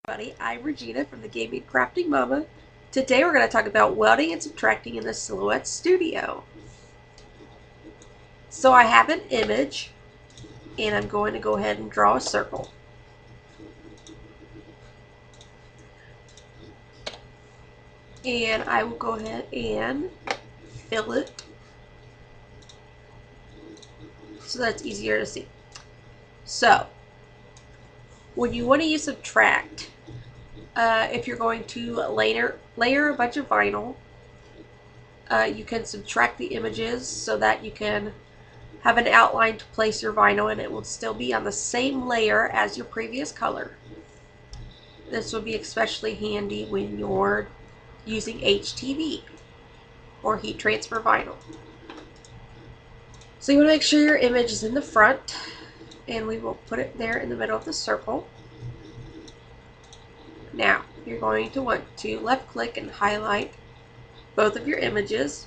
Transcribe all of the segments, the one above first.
everybody, I'm Regina from the Gaming Crafting Mama. Today we're going to talk about welding and subtracting in the Silhouette Studio. So I have an image and I'm going to go ahead and draw a circle. And I will go ahead and fill it so that's easier to see. So when you want to use subtract, if you're going to layer a bunch of vinyl, you can subtract the images so that you can have an outline to place your vinyl and it will still be on the same layer as your previous color. This will be especially handy when you're using HTV or heat transfer vinyl. So you want to make sure your image is in the front, and we will put it there in the middle of the circle. Now you're going to want to left click and highlight both of your images.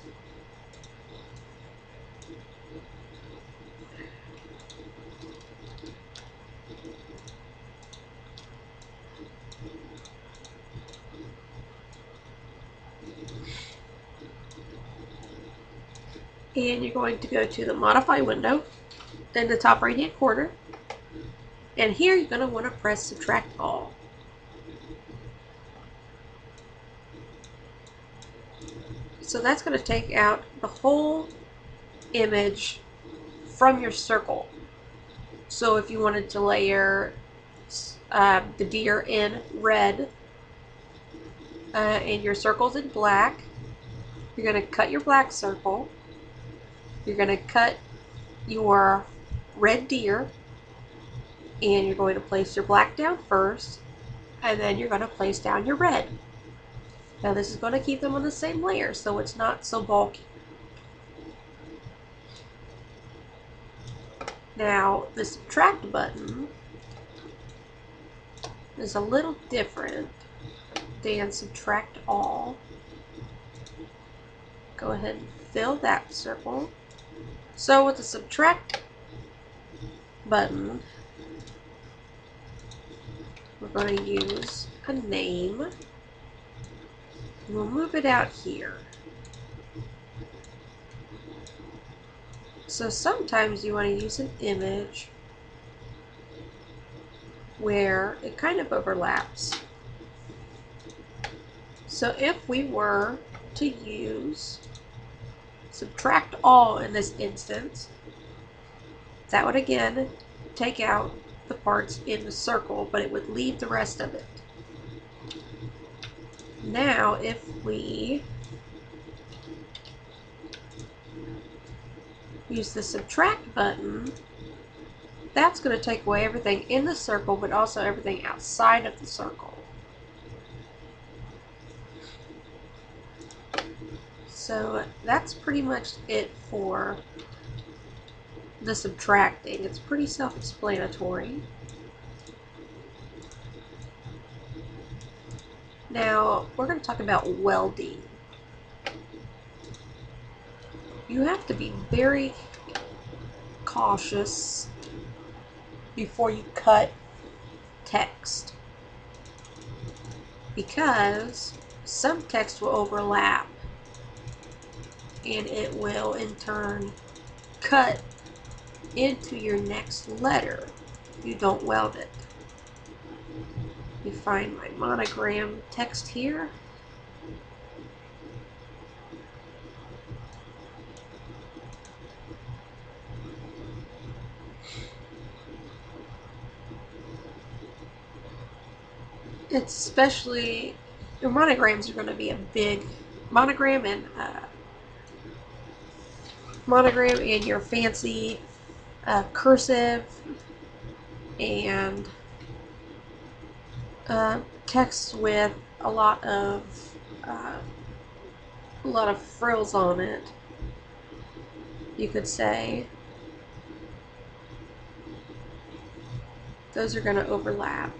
And you're going to go to the modify window in the top right hand corner, and here you're going to want to press subtract all. So that's going to take out the whole image from your circle. So if you wanted to layer the deer in red and your circle's in black, you're going to cut your black circle. You're going to cut your red deer, and you're going to place your black down first, and then you're going to place down your red. Now this is going to keep them on the same layer so it's not so bulky. Now the subtract button is a little different than subtract all. Go ahead and fill that circle. So with the subtract button, we're going to use a name. We'll move it out here. So sometimes you want to use an image where it kind of overlaps. So if we were to use subtract all in this instance, that would again take out the parts in the circle, but it would leave the rest of it. Now if we use the subtract button, that's going to take away everything in the circle but also everything outside of the circle. So that's pretty much it for the subtracting. It's pretty self-explanatory. Now we're going to talk about welding. You have to be very cautious before you cut text, because some text will overlap and it will in turn cut into your next letter if you don't weld it. Let me find my monogram text here. It's especially, your monograms are going to be a big monogram and your fancy cursive and text with a lot of frills on it, you could say. Those are going to overlap.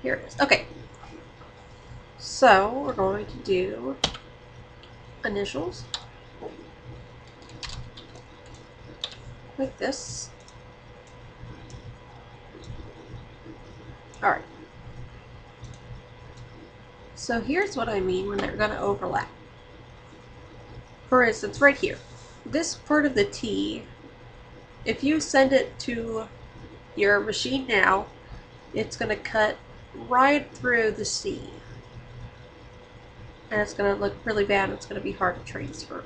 Here it is. Okay. So we're going to do initials. like this. Alright. So here's what I mean when they're going to overlap. For instance, right here, this part of the T, if you send it to your machine now, it's going to cut right through the C. And it's going to look really bad. It's going to be hard to transfer.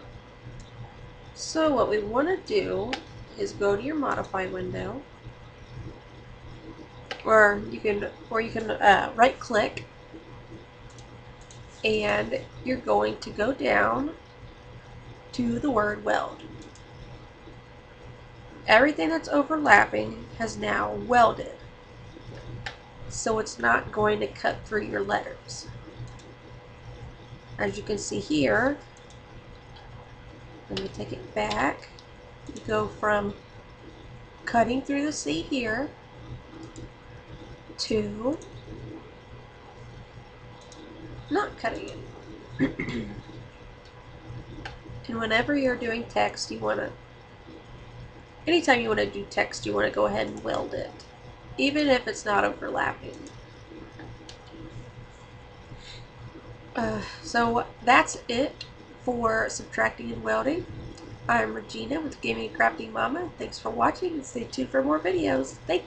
So what we want to do is go to your modify window, or you can right click, and you're going to go down to the word weld. Everything that's overlapping has now welded, so it's not going to cut through your letters. As you can see here, let me take it back. You go from cutting through the C here to not cutting it. And whenever you're doing text, anytime you want to do text, you want to go ahead and weld it, even if it's not overlapping. So that's it for subtracting and welding. I'm Regina with Gaming and Crafting Mama. Thanks for watching and stay tuned for more videos. Thank you.